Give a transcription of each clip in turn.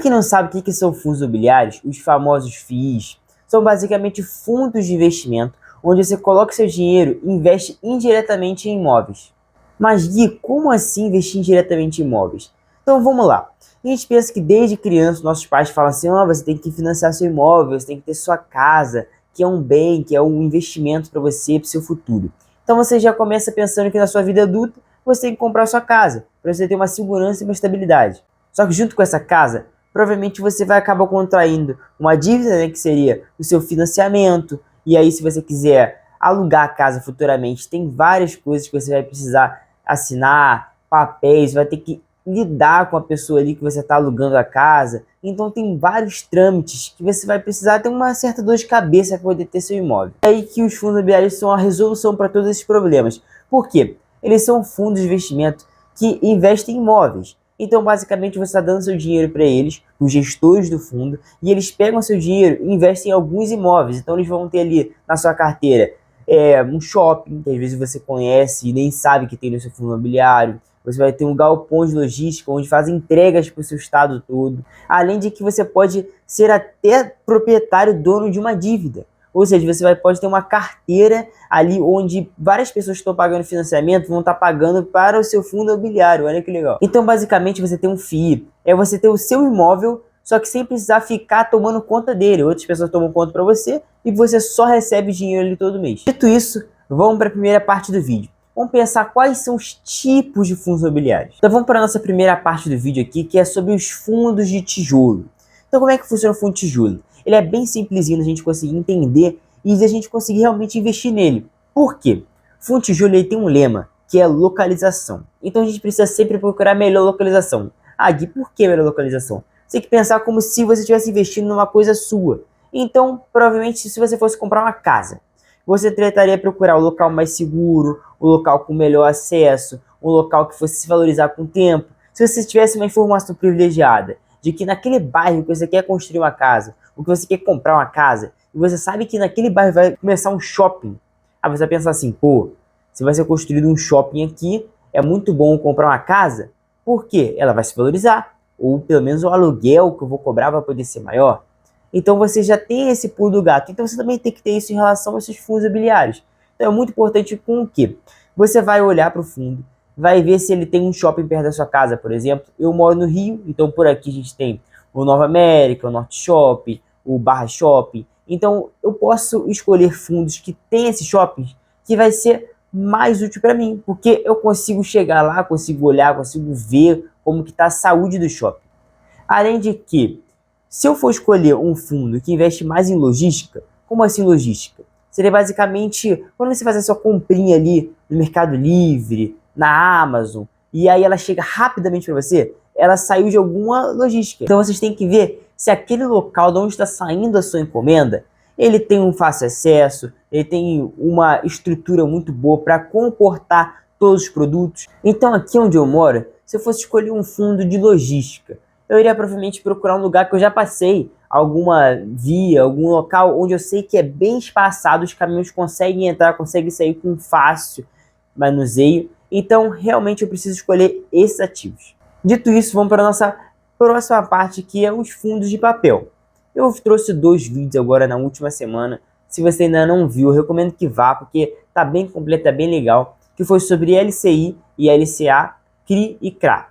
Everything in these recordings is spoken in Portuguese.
quem não sabe o que são fundos imobiliários, os famosos FIIs são basicamente fundos de investimento onde você coloca seu dinheiro e investe indiretamente em imóveis. Mas Gui, como assim investir indiretamente em imóveis? Então vamos lá. A gente pensa que desde criança nossos pais falam assim, você tem que financiar seu imóvel, você tem que ter sua casa, que é um bem, que é um investimento para você, para o seu futuro. Então você já começa pensando que na sua vida adulta você tem que comprar sua casa, para você ter uma segurança e uma estabilidade. Só que junto com essa casa, provavelmente você vai acabar contraindo uma dívida, né, que seria o seu financiamento. E aí, se você quiser alugar a casa futuramente, tem várias coisas que você vai precisar assinar, papéis, vai ter que lidar com a pessoa ali que você está alugando a casa. Então tem vários trâmites que você vai precisar ter uma certa dor de cabeça para poder ter seu imóvel. É aí que os fundos imobiliários são a resolução para todos esses problemas. Por quê? Eles são fundos de investimento que investem em imóveis. Então, basicamente, você está dando seu dinheiro para eles, os gestores do fundo, e eles pegam seu dinheiro e investem em alguns imóveis. Então, eles vão ter ali na sua carteira um shopping, que às vezes você conhece e nem sabe que tem no seu fundo imobiliário. Você vai ter um galpão de logística, onde fazem entregas para o seu estado todo. Além de que você pode ser até proprietário, dono de uma dívida. Ou seja, você pode ter uma carteira ali onde várias pessoas que estão pagando financiamento vão estar pagando para o seu fundo imobiliário. Olha que legal. Então, basicamente, você tem um FII. É você ter o seu imóvel, só que sem precisar ficar tomando conta dele. Outras pessoas tomam conta para você e você só recebe dinheiro ali todo mês. Dito isso, vamos para a primeira parte do vídeo. Vamos pensar quais são os tipos de fundos imobiliários. Então vamos para a nossa primeira parte do vídeo aqui, que é sobre os fundos de tijolo. Então como é que funciona o fundo de tijolo? Ele é bem simplesinho da gente conseguir entender e a gente conseguir realmente investir nele. Por quê? O fundo de tijolo ele tem um lema, que é localização. Então a gente precisa sempre procurar a melhor localização. Ah, Gui, por que a melhor localização? Você tem que pensar como se você estivesse investindo numa coisa sua. Então, provavelmente, se você fosse comprar uma casa, você trataria de procurar o local mais seguro, o local com melhor acesso, um local que fosse se valorizar com o tempo. Se você tivesse uma informação privilegiada de que naquele bairro que você quer construir uma casa, ou que você quer comprar uma casa, e você sabe que naquele bairro vai começar um shopping, aí você vai pensar assim, pô, se vai ser construído um shopping aqui, é muito bom comprar uma casa, porque ela vai se valorizar, ou pelo menos o aluguel que eu vou cobrar vai poder ser maior. Então você já tem esse pulo do gato. Então você também tem que ter isso em relação aos seus fundos imobiliários. Então é muito importante com o quê? Você vai olhar para o fundo, vai ver se ele tem um shopping perto da sua casa, por exemplo. Eu moro no Rio, então por aqui a gente tem o Nova América, o Norte Shopping, o Barra Shopping. Então eu posso escolher fundos que tem esse shopping que vai ser mais útil para mim, porque eu consigo chegar lá, consigo olhar, consigo ver como que está a saúde do shopping. Além de que, se eu for escolher um fundo que investe mais em logística, como assim logística? Seria basicamente quando você faz a sua comprinha ali no Mercado Livre, na Amazon, e aí ela chega rapidamente para você, ela saiu de alguma logística. Então vocês têm que ver se aquele local de onde está saindo a sua encomenda, ele tem um fácil acesso, ele tem uma estrutura muito boa para comportar todos os produtos. Então aqui onde eu moro, se eu fosse escolher um fundo de logística, eu iria provavelmente procurar um lugar que eu já passei, alguma via, algum local onde eu sei que é bem espaçado, os caminhões conseguem entrar, conseguem sair com fácil manuseio. Então, realmente eu preciso escolher esses ativos. Dito isso, vamos para a nossa próxima parte, que é os fundos de papel. Eu trouxe 2 vídeos agora na última semana. Se você ainda não viu, eu recomendo que vá, porque tá bem completo, tá bem legal, que foi sobre LCI e LCA, CRI e CRA.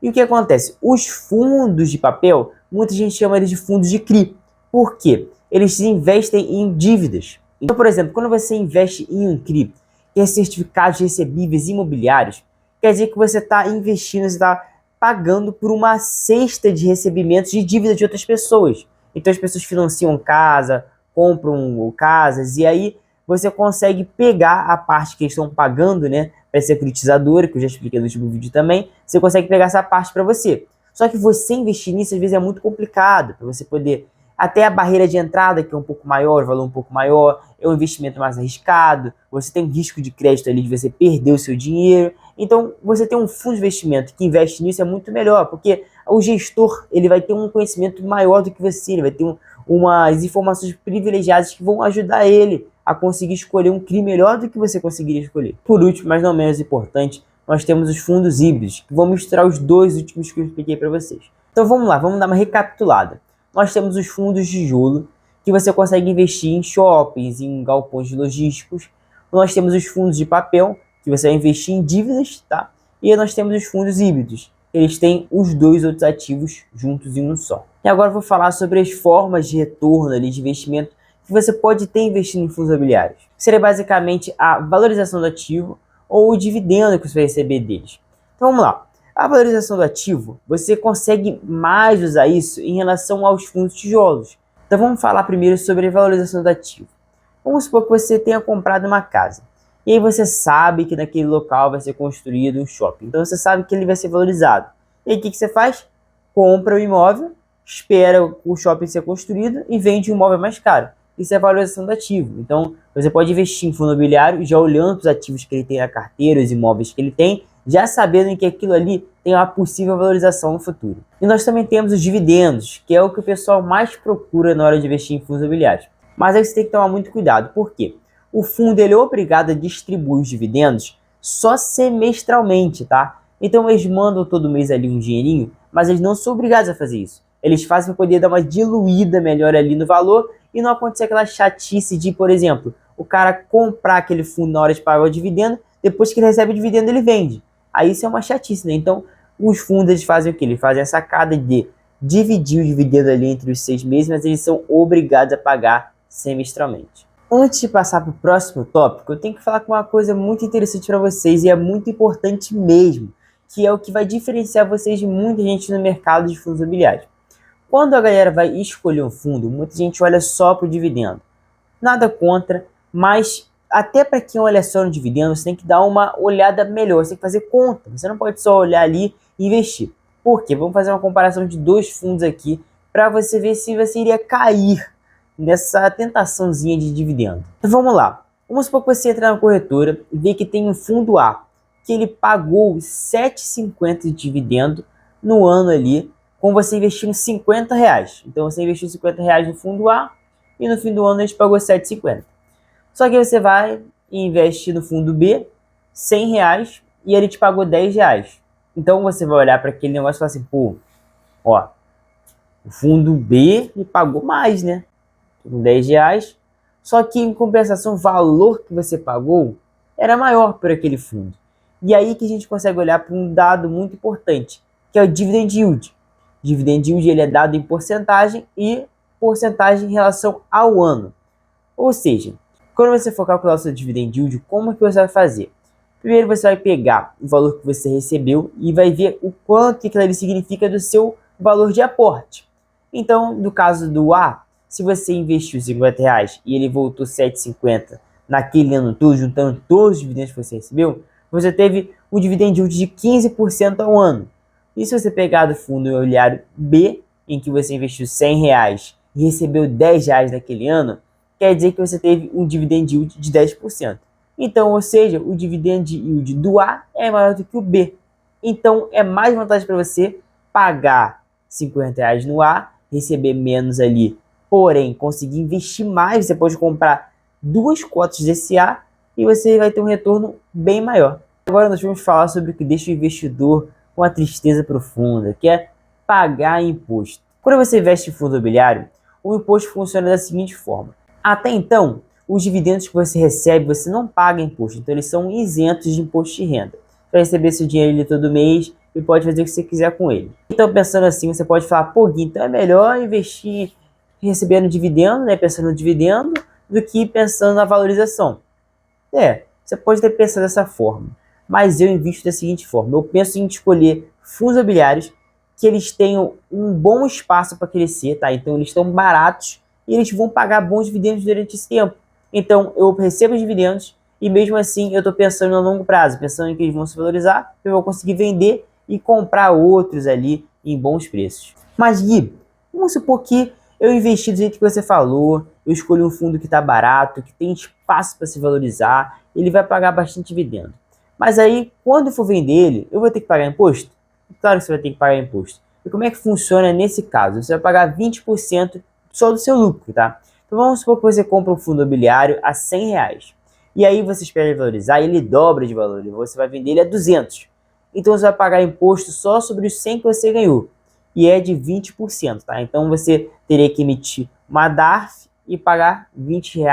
E o que acontece? Os fundos de papel, muita gente chama eles de fundos de CRI. Por quê? Eles investem em dívidas. Então, por exemplo, quando você investe em um CRI, que é certificados recebíveis imobiliários, quer dizer que você está investindo, você está pagando por uma cesta de recebimentos de dívida de outras pessoas. Então as pessoas financiam casa, compram casas, e aí você consegue pegar a parte que eles estão pagando, né, para ser securitizadora, que eu já expliquei no último vídeo também, você consegue pegar essa parte para você. Só que você investir nisso às vezes é muito complicado, para você poder, até a barreira de entrada, que é um pouco maior, o valor um pouco maior, é um investimento mais arriscado, você tem um risco de crédito ali de você perder o seu dinheiro. Então você tem um fundo de investimento que investe nisso é muito melhor, porque o gestor ele vai ter um conhecimento maior do que você, ele vai ter umas informações privilegiadas que vão ajudar ele a conseguir escolher um CRI melhor do que você conseguiria escolher. Por último, mas não menos importante, nós temos os fundos híbridos, que vão misturar os dois últimos que eu expliquei para vocês. Então vamos lá, vamos dar uma recapitulada. Nós temos os fundos de tijolo, que você consegue investir em shoppings, em galpões logísticos. Nós temos os fundos de papel, que você vai investir em dívidas, tá? E nós temos os fundos híbridos. Eles têm os dois outros ativos juntos em um só. E agora eu vou falar sobre as formas de retorno ali, de investimento que você pode ter investindo em fundos imobiliários. Seria basicamente a valorização do ativo ou o dividendo que você vai receber deles. Então vamos lá. A valorização do ativo, você consegue mais usar isso em relação aos fundos de tijolos. Então vamos falar primeiro sobre a valorização do ativo. Vamos supor que você tenha comprado uma casa. E aí você sabe que naquele local vai ser construído um shopping. Então você sabe que ele vai ser valorizado. E aí o que você faz? Compra o imóvel, espera o shopping ser construído e vende o imóvel mais caro. Isso é a valorização do ativo. Então você pode investir em fundo imobiliário já olhando os ativos que ele tem na carteira, os imóveis que ele tem, já sabendo que aquilo ali tem uma possível valorização no futuro. E nós também temos os dividendos, que é o que o pessoal mais procura na hora de investir em fundos imobiliários. Mas aí você tem que tomar muito cuidado. Por quê? O fundo ele é obrigado a distribuir os dividendos só semestralmente, tá? Então eles mandam todo mês ali um dinheirinho, mas eles não são obrigados a fazer isso. Eles fazem para poder dar uma diluída melhor ali no valor e não acontecer aquela chatice de, por exemplo, o cara comprar aquele fundo na hora de pagar o dividendo, depois que ele recebe o dividendo ele vende. Aí isso é uma chatice, né? Então, os fundos eles fazem o quê? Eles fazem a sacada de dividir o dividendo ali entre os 6 meses, mas eles são obrigados a pagar semestralmente. Antes de passar para o próximo tópico, eu tenho que falar com uma coisa muito interessante para vocês e é muito importante mesmo, que é o que vai diferenciar vocês de muita gente no mercado de fundos imobiliários. Quando a galera vai escolher um fundo, muita gente olha só para o dividendo. Nada contra, mas até para quem olha só no dividendo, você tem que dar uma olhada melhor, você tem que fazer conta. Você não pode só olhar ali e investir. Por quê? Vamos fazer uma comparação de dois fundos aqui para você ver se você iria cair nessa tentaçãozinha de dividendo. Então vamos lá. Vamos supor que você entra na corretora e vê que tem um fundo A, que ele pagou R$ 7,50 de dividendo no ano ali, com você investindo R$50. Então você investiu R$50 no fundo A e no fim do ano ele pagou R$ 7,50. Só que você vai e investe no fundo B R$100 e ele te pagou R$10. Então você vai olhar para aquele negócio e falar assim, pô, ó, o fundo B me pagou mais, né? Com R$10. Só que em compensação o valor que você pagou era maior por aquele fundo. E aí que a gente consegue olhar para um dado muito importante, que é o dividend yield. O dividend yield ele é dado em porcentagem e porcentagem em relação ao ano. Ou seja, quando você for calcular o seu dividend yield, como é que você vai fazer? Primeiro você vai pegar o valor que você recebeu e vai ver o quanto que aquilo ali significa do seu valor de aporte. Então, no caso do A, se você investiu R$50 e ele voltou R$7,50 naquele ano todo, juntando todos os dividendos que você recebeu, você teve um dividend yield de 15% ao ano. E se você pegar do fundo imobiliário B, em que você investiu R$100 e recebeu R$10 naquele ano, quer dizer que você teve um dividend yield de 10%. Então, ou seja, o dividend yield do A é maior do que o B. Então, é mais vantagem para você pagar R$50 no A, receber menos ali, porém, conseguir investir mais. Você pode comprar 2 cotas desse A e você vai ter um retorno bem maior. Agora nós vamos falar sobre o que deixa o investidor com a tristeza profunda, que é pagar imposto. Quando você investe em fundo imobiliário, o imposto funciona da seguinte forma. Até então, os dividendos que você recebe, você não paga imposto. Então, eles são isentos de imposto de renda. Você vai receber seu dinheiro ali todo mês e pode fazer o que você quiser com ele. Então, pensando assim, você pode falar, pô, Gui, então é melhor investir recebendo dividendo, né, pensando no dividendo, do que pensando na valorização. Você pode ter pensado dessa forma. Mas eu invisto da seguinte forma. Eu penso em escolher fundos imobiliários que eles tenham um bom espaço para crescer, tá? Então, eles estão baratos e eles vão pagar bons dividendos durante esse tempo. Então, eu recebo os dividendos e mesmo assim eu estou pensando no longo prazo, pensando em que eles vão se valorizar, eu vou conseguir vender e comprar outros ali em bons preços. Mas, Gui, vamos supor que eu investi do jeito que você falou, eu escolhi um fundo que está barato, que tem espaço para se valorizar, ele vai pagar bastante dividendo. Mas aí, quando eu for vender ele, eu vou ter que pagar imposto? Claro que você vai ter que pagar imposto. E como é que funciona nesse caso? Você vai pagar 20% só do seu lucro, tá? Então vamos supor que você compra um fundo imobiliário a R$100. E aí você espera ele valorizar e ele dobra de valor. E você vai vender ele a 200. Então você vai pagar imposto só sobre os 100 que você ganhou. e é de 20%, tá? Então você teria que emitir uma DARF e pagar R$ 20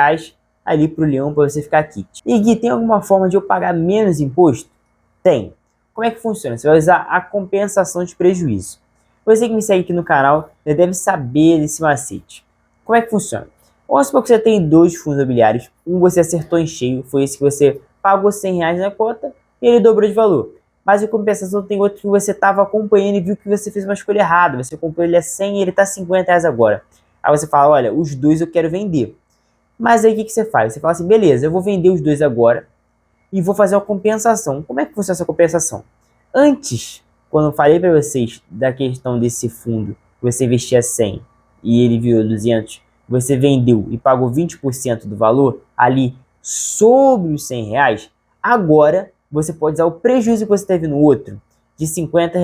ali para o leão para você ficar quite. E Gui, tem alguma forma de eu pagar menos imposto? Tem. Como é que funciona? Você vai usar a compensação de prejuízo. Você que me segue aqui no canal já deve saber desse macete. Como é que funciona? Vamos supor que você tem 2 fundos imobiliários, um você acertou em cheio, foi esse que você pagou R$ 100 na conta e ele dobrou de valor. Mas em compensação tem outro que você estava acompanhando e viu que você fez uma escolha errada, você comprou ele a 100 e ele está R$ 50 agora. Aí você fala, olha, os dois eu quero vender. Mas aí o que você faz? Você fala assim, beleza, eu vou vender os dois agora e vou fazer uma compensação. Como é que funciona essa compensação? Antes, quando eu falei para vocês da questão desse fundo, você investia 100 e ele virou 200, você vendeu e pagou 20% do valor ali sobre os R$ 100, agora você pode usar o prejuízo que você teve no outro de R$ 50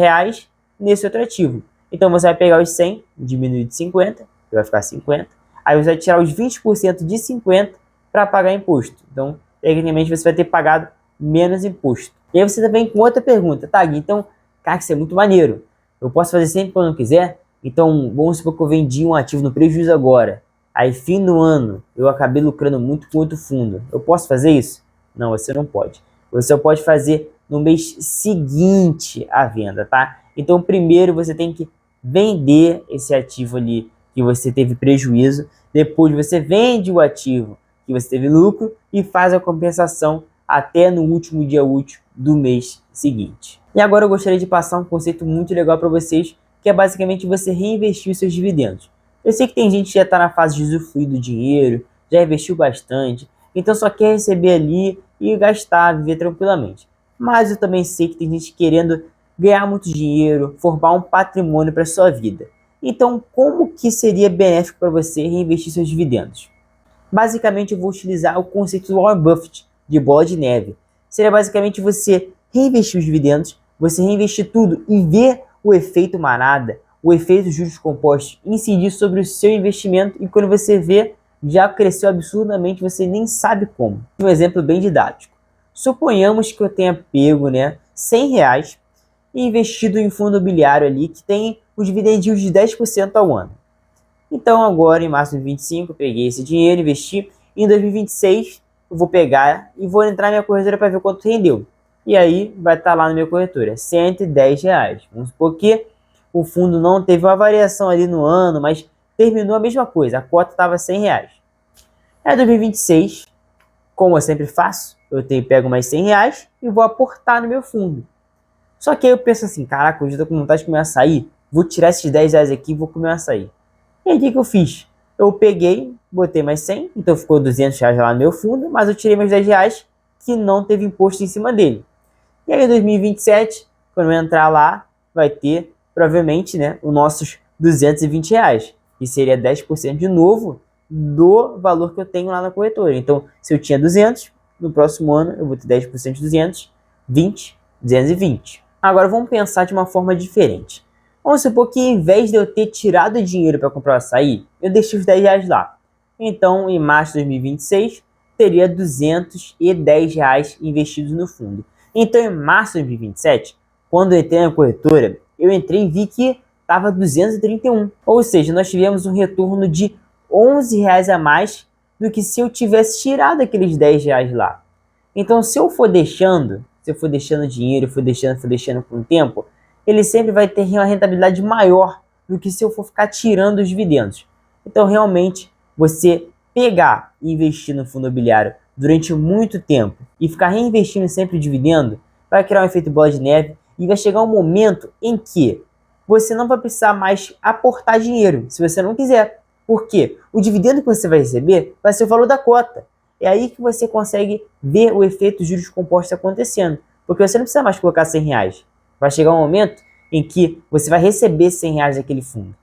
nesse outro ativo. Então você vai pegar os 100, diminuir de 50, que vai ficar 50, aí você vai tirar os 20% de 50 para pagar imposto. Então, tecnicamente, você vai ter pagado menos imposto. E aí você também com outra pergunta, tá, Gui? Então, cara, isso é muito maneiro. Eu posso fazer sempre quando eu quiser? Então, vamos supor que eu vendi um ativo no prejuízo agora. Aí, fim do ano, eu acabei lucrando muito com outro fundo. Eu posso fazer isso? Não, você não pode. Você só pode fazer no mês seguinte a venda, tá? Então, primeiro você tem que vender esse ativo ali que você teve prejuízo. Depois você vende o ativo que você teve lucro e faz a compensação até no último dia útil do mês seguinte. E agora eu gostaria de passar um conceito muito legal para vocês, que é basicamente você reinvestir os seus dividendos. Eu sei que tem gente que já está na fase de usufruir do dinheiro, já investiu bastante, então só quer receber ali e gastar, viver tranquilamente. Mas eu também sei que tem gente querendo ganhar muito dinheiro, formar um patrimônio para sua vida. Então, como que seria benéfico para você reinvestir seus dividendos? Basicamente, eu vou utilizar o conceito do Warren Buffett, de bola de neve. Seria basicamente você reinvestir os dividendos, você reinvestir tudo e ver o efeito manada, o efeito juros compostos incidir sobre o seu investimento e quando você vê, já cresceu absurdamente, você nem sabe como. Um exemplo bem didático. Suponhamos que eu tenha pego R$ 100 e investido em fundo imobiliário ali que tem os dividendos de 10% ao ano. Então agora em março de 2025 eu peguei esse dinheiro, investi, e em 2026 eu vou pegar e vou entrar na minha corretora para ver quanto rendeu. E aí vai estar lá na minha corretora, R$ 110. Vamos supor que o fundo não teve uma variação ali no ano, mas terminou a mesma coisa, a cota estava R$ 100. Em 2026, como eu sempre faço, eu pego mais R$ 100 e vou aportar no meu fundo. Só que aí eu penso assim, caraca, hoje eu tô com vontade de comer açaí, vou tirar esses R$ 10 aqui e vou comer um açaí. E aí o que eu fiz? Eu peguei, botei mais 100, então ficou R$ 200 lá no meu fundo, mas eu tirei meus R$ 10 que não teve imposto em cima dele. E aí em 2027, quando eu entrar lá, vai ter provavelmente os nossos R$ 220, que seria 10% de novo do valor que eu tenho lá na corretora. Então, se eu tinha 200, no próximo ano eu vou ter 10% de 200, 20, 220. Agora vamos pensar de uma forma diferente. Vamos supor que em vez de eu ter tirado dinheiro para comprar o açaí, eu deixei os R$ 10 lá. Então, em março de 2026, teria R$ 210 investidos no fundo. Então, em março de 2027, quando eu entrei na corretora, eu entrei e vi que estava 231. Ou seja, nós tivemos um retorno de R$ 11 a mais do que se eu tivesse tirado aqueles R$ 10 lá. Então, se eu for deixando dinheiro, for deixando por um tempo, ele sempre vai ter uma rentabilidade maior do que se eu for ficar tirando os dividendos. Então, realmente, você pegar e investir no fundo imobiliário durante muito tempo e ficar reinvestindo sempre o dividendo, vai criar um efeito bola de neve e vai chegar um momento em que você não vai precisar mais aportar dinheiro, se você não quiser. Por quê? O dividendo que você vai receber vai ser o valor da cota. É aí que você consegue ver o efeito juros compostos acontecendo. Porque você não precisa mais colocar R$ 100. Vai chegar um momento em que você vai receber R$ 100 daquele fundo.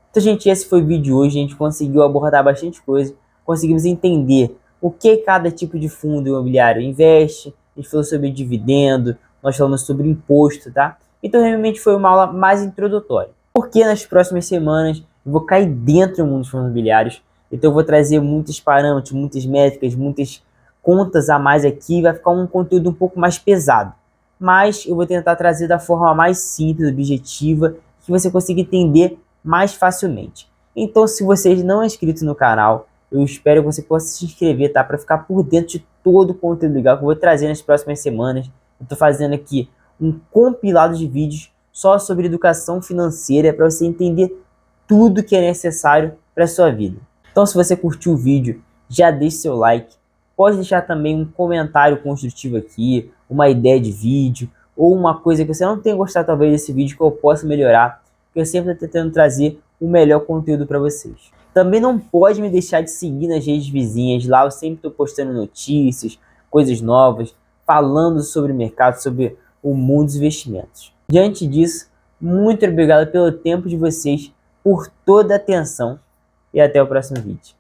Então, gente, esse foi o vídeo de hoje. A gente conseguiu abordar bastante coisa. Conseguimos entender o que cada tipo de fundo imobiliário investe. A gente falou sobre dividendo. Nós falamos sobre imposto, tá? Então, realmente foi uma aula mais introdutória. Porque nas próximas semanas eu vou cair dentro do mundo dos fundos imobiliários. Então eu vou trazer muitos parâmetros, muitas métricas, muitas contas a mais aqui. Vai ficar um conteúdo um pouco mais pesado. Mas eu vou tentar trazer da forma mais simples, objetiva, que você consiga entender mais facilmente. Então, se você não é inscrito no canal, eu espero que você possa se inscrever, tá? Para ficar por dentro de todo o conteúdo legal que eu vou trazer nas próximas semanas. Eu estou fazendo aqui um compilado de vídeos só sobre educação financeira para você entender tudo que é necessário para a sua vida. Então, se você curtiu o vídeo, já deixe seu like. Pode deixar também um comentário construtivo aqui, uma ideia de vídeo, ou uma coisa que você não tenha gostado talvez desse vídeo que eu possa melhorar, que eu sempre estou tentando trazer o melhor conteúdo para vocês. Também não pode me deixar de seguir nas redes vizinhas, lá eu sempre estou postando notícias, coisas novas, falando sobre o mercado, sobre o mundo dos investimentos. Diante disso, muito obrigado pelo tempo de vocês, por toda a atenção e até o próximo vídeo.